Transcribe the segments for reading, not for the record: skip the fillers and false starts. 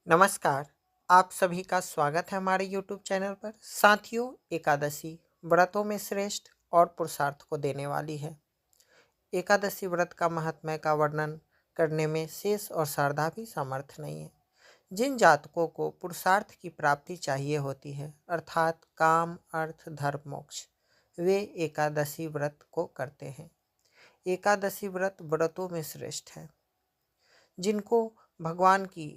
नमस्कार। आप सभी का स्वागत है हमारे YouTube चैनल पर। साथियों, एकादशी व्रतों में श्रेष्ठ और पुरुषार्थ को देने वाली है। एकादशी व्रत का महात्म्य का वर्णन करने में शेष और शारदा भी समर्थ नहीं है। जिन जातकों को पुरुषार्थ की प्राप्ति चाहिए होती है, अर्थात काम, अर्थ, धर्म, मोक्ष, वे एकादशी व्रत को करते हैं। एकादशी व्रत व्रतों में श्रेष्ठ है। जिनको भगवान की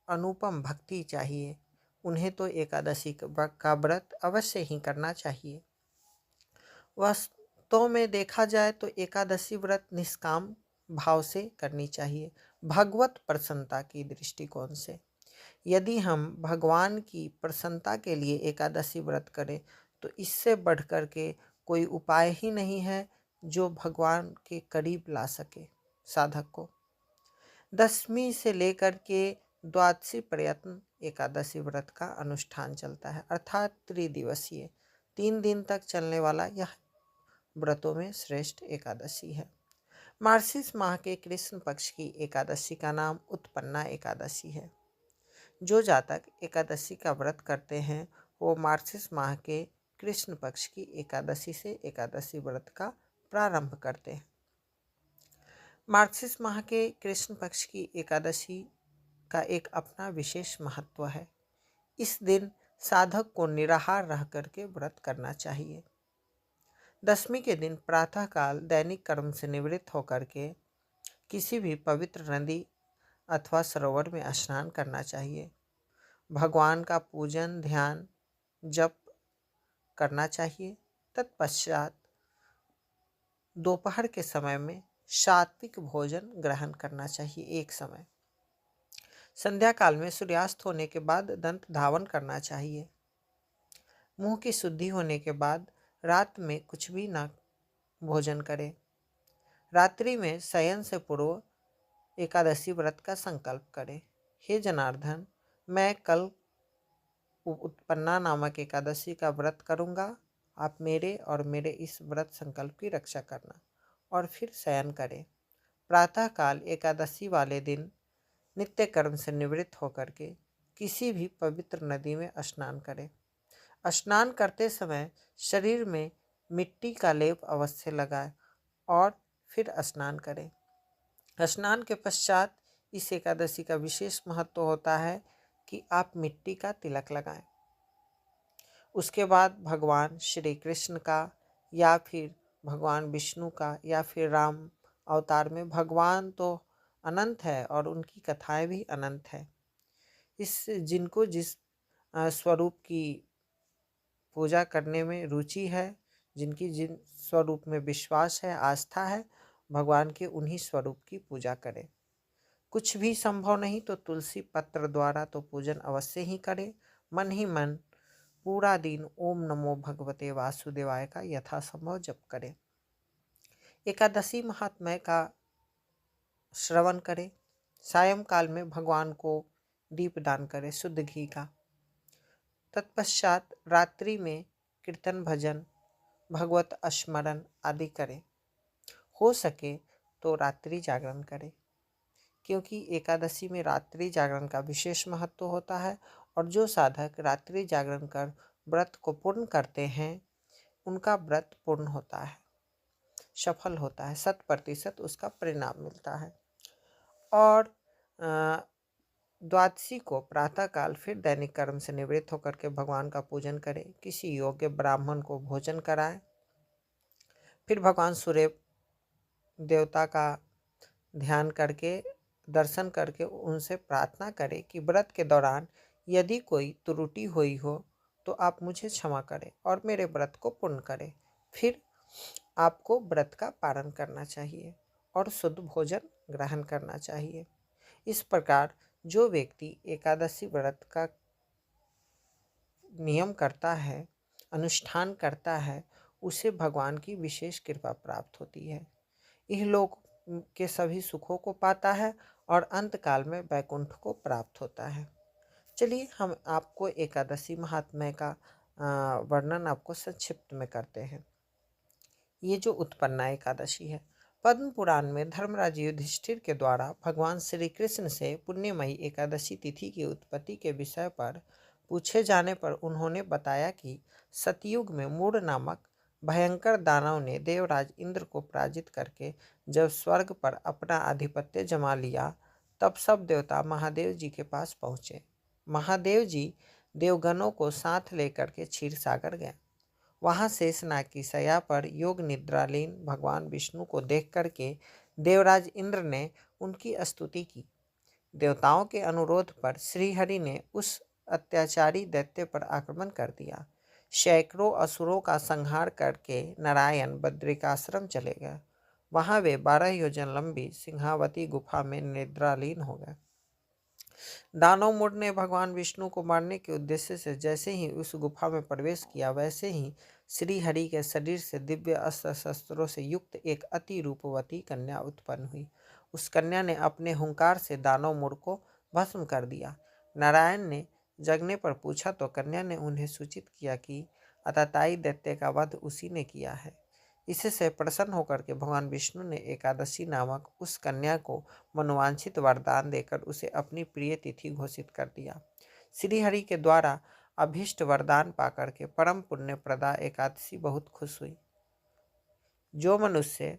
अनुपम भक्ति चाहिए, उन्हें तो एकादशी का व्रत अवश्य ही करना चाहिए। वास्तव में देखा जाए तो एकादशी व्रत निष्काम भाव से करनी चाहिए, भगवत प्रसन्नता की दृष्टिकोण से। यदि हम भगवान की प्रसन्नता के लिए एकादशी व्रत करें तो इससे बढ़कर के कोई उपाय ही नहीं है जो भगवान के करीब ला सके साधक को। दशमी से लेकर के द्वादशी पर्यंत एकादशी व्रत का अनुष्ठान चलता है, अर्थात त्रिदिवसीय 3 दिन तक चलने वाला यह व्रतों में श्रेष्ठ एकादशी है। मार्गशीर्ष माह के कृष्ण पक्ष की एकादशी का नाम उत्पन्ना एकादशी है। जो जातक एकादशी का व्रत करते हैं वो मार्गशीर्ष माह के कृष्ण पक्ष की एकादशी से एकादशी व्रत का प्रारंभ करते हैं। मार्गशीर्ष माह के कृष्ण पक्ष की एकादशी का एक अपना विशेष महत्व है। इस दिन साधक को निराहार रह करके व्रत करना चाहिए। दशमी के दिन प्रातःकाल दैनिक कर्म से निवृत्त होकर के किसी भी पवित्र नदी अथवा सरोवर में स्नान करना चाहिए। भगवान का पूजन, ध्यान, जप करना चाहिए। तत्पश्चात दोपहर के समय में सात्विक भोजन ग्रहण करना चाहिए। एक समय संध्या काल में सूर्यास्त होने के बाद दंत धावन करना चाहिए। मुंह की शुद्धि होने के बाद रात में कुछ भी ना भोजन करें। रात्रि में शयन से पूर्व एकादशी व्रत का संकल्प करें। हे जनार्दन, मैं कल उत्पन्ना नामक एकादशी का व्रत करूंगा। आप मेरे और मेरे इस व्रत संकल्प की रक्षा करना। और फिर शयन करें। प्रातःकाल एकादशी वाले दिन नित्य कर्म से निवृत्त होकर के किसी भी पवित्र नदी में स्नान करें। स्नान करते समय शरीर में मिट्टी का लेप अवश्य लगाएं और फिर स्नान करें। स्नान के पश्चात इस एकादशी का विशेष महत्व होता है कि आप मिट्टी का तिलक लगाएं। उसके बाद भगवान श्री कृष्ण का या फिर भगवान विष्णु का या फिर राम अवतार में, भगवान तो अनंत है और उनकी कथाएं भी अनंत है। इस जिनको जिस स्वरूप की पूजा करने में रुचि है, जिनकी जिन स्वरूप में विश्वास है, आस्था है, भगवान के उन्हीं स्वरूप की पूजा करें। कुछ भी संभव नहीं तो तुलसी पत्र द्वारा तो पूजन अवश्य ही करें। मन ही मन पूरा दिन ओम नमो भगवते वासुदेवाय का यथासंभव जप करें। एकादशी महात्म्य का श्रवण करें। सायंकाल में भगवान को दीप दान करें शुद्ध घी का। तत्पश्चात रात्रि में कीर्तन, भजन, भगवत स्मरण आदि करें। हो सके तो रात्रि जागरण करें, क्योंकि एकादशी में रात्रि जागरण का विशेष महत्व होता है। और जो साधक रात्रि जागरण कर व्रत को पूर्ण करते हैं, उनका व्रत पूर्ण होता है, सफल होता है, 100% उसका परिणाम मिलता है। और द्वादशी को प्रातःकाल फिर दैनिक कर्म से निवृत्त होकर के भगवान का पूजन करें। किसी योग्य ब्राह्मण को भोजन कराएं। फिर भगवान सूर्य देवता का ध्यान करके, दर्शन करके उनसे प्रार्थना करें कि व्रत के दौरान यदि कोई त्रुटि हुई हो तो आप मुझे क्षमा करें और मेरे व्रत को पूर्ण करें। फिर आपको व्रत का पालन करना चाहिए और शुद्ध भोजन ग्रहण करना चाहिए। इस प्रकार जो व्यक्ति एकादशी व्रत का नियम करता है, अनुष्ठान करता है, उसे भगवान की विशेष कृपा प्राप्त होती है। यह लोक के सभी सुखों को पाता है और अंत काल में वैकुंठ को प्राप्त होता है। चलिए हम आपको एकादशी महात्म्य का वर्णन आपको संक्षिप्त में करते हैं। ये जो उत्पन्ना एकादशी है, पद्म पुराण में धर्मराज युधिष्ठिर के द्वारा भगवान श्री कृष्ण से पुण्यमयी एकादशी तिथि की उत्पत्ति के विषय पर पूछे जाने पर उन्होंने बताया कि सतयुग में मूढ़ नामक भयंकर दानव ने देवराज इंद्र को पराजित करके जब स्वर्ग पर अपना आधिपत्य जमा लिया, तब सब देवता महादेव जी के पास पहुँचे। महादेव जी देवगणों को साथ लेकर के क्षीर सागर गए। वहां शेषनाग की शैया पर योग निद्रालीन भगवान विष्णु को देख करके देवराज इंद्र ने उनकी स्तुति की। देवताओं के अनुरोध पर श्रीहरि ने उस अत्याचारी दैत्य पर आक्रमण कर दिया। सैकड़ों असुरों का संहार करके नारायण बद्रिकाश्रम चले गए। वहां वे 12 योजन लंबी सिंहावती गुफा में निद्रालीन हो गए। दानव मूढ़ ने भगवान विष्णु को मारने के उद्देश्य से जैसे ही उस गुफा में प्रवेश किया, वैसे ही श्री हरि के शरीर से दिव्य अस्त्र शस्त्रों से युक्त एक अति रूपवती कन्या उत्पन्न हुई। उस कन्या ने अपने हुंकार से दानव मूढ़ को भस्म कर दिया। नारायण ने जगने पर पूछा तो कन्या ने उन्हें सूचित किया कि आतताई दैत्य का वध उसी ने किया है। इससे प्रसन्न होकर के भगवान विष्णु ने एकादशी नामक उस कन्या को मनोवांछित वरदान देकर उसे अपनी प्रिय तिथि घोषित कर दिया। श्रीहरि के द्वारा अभीष्ट वरदान पाकर के परम पुण्य प्रदा एकादशी बहुत खुश हुई। जो मनुष्य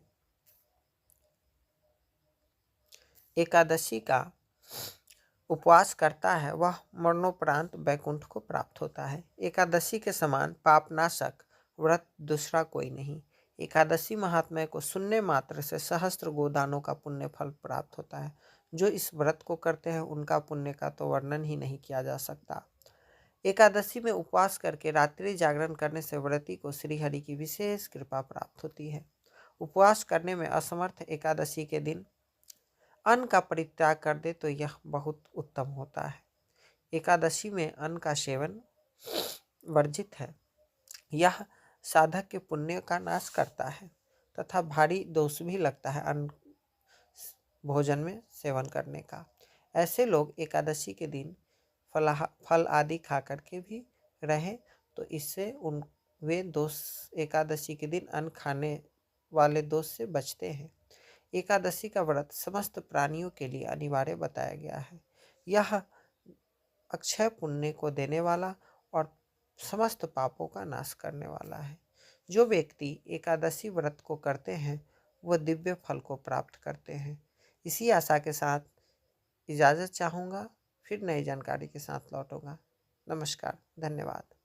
एकादशी का उपवास करता है वह मरणोपरांत वैकुंठ को प्राप्त होता है। एकादशी के समान पापनाशक व्रत दूसरा कोई नहीं। एकादशी महात्म्य को सुनने मात्र से सहस्त्र गोदानों का पुण्य फल प्राप्त होता है। जो इस व्रत को करते हैं उनका पुण्य का तो वर्णन ही नहीं किया जा सकता। एकादशी में उपवास करके रात्रि जागरण करने से व्रती को श्रीहरि की विशेष कृपा प्राप्त होती है। उपवास करने में असमर्थ एकादशी के दिन अन्न का परित्याग कर दे तो यह बहुत उत्तम होता है। एकादशी में अन्न का सेवन वर्जित है। यह साधक के पुण्य का नाश करता है तथा भारी दोष भी लगता है अन्न भोजन में सेवन करने का। ऐसे लोग एकादशी के दिन फल आदि खा करके भी रहें तो इससे वे दोष एकादशी के दिन अन्न खाने वाले दोष से बचते हैं। एकादशी का व्रत समस्त प्राणियों के लिए अनिवार्य बताया गया है। यह अक्षय पुण्य को देने वाला और समस्त पापों का नाश करने वाला है। जो व्यक्ति एकादशी व्रत को करते हैं वह दिव्य फल को प्राप्त करते हैं। इसी आशा के साथ इजाज़त चाहूँगा, फिर नई जानकारी के साथ लौटूंगा। नमस्कार, धन्यवाद।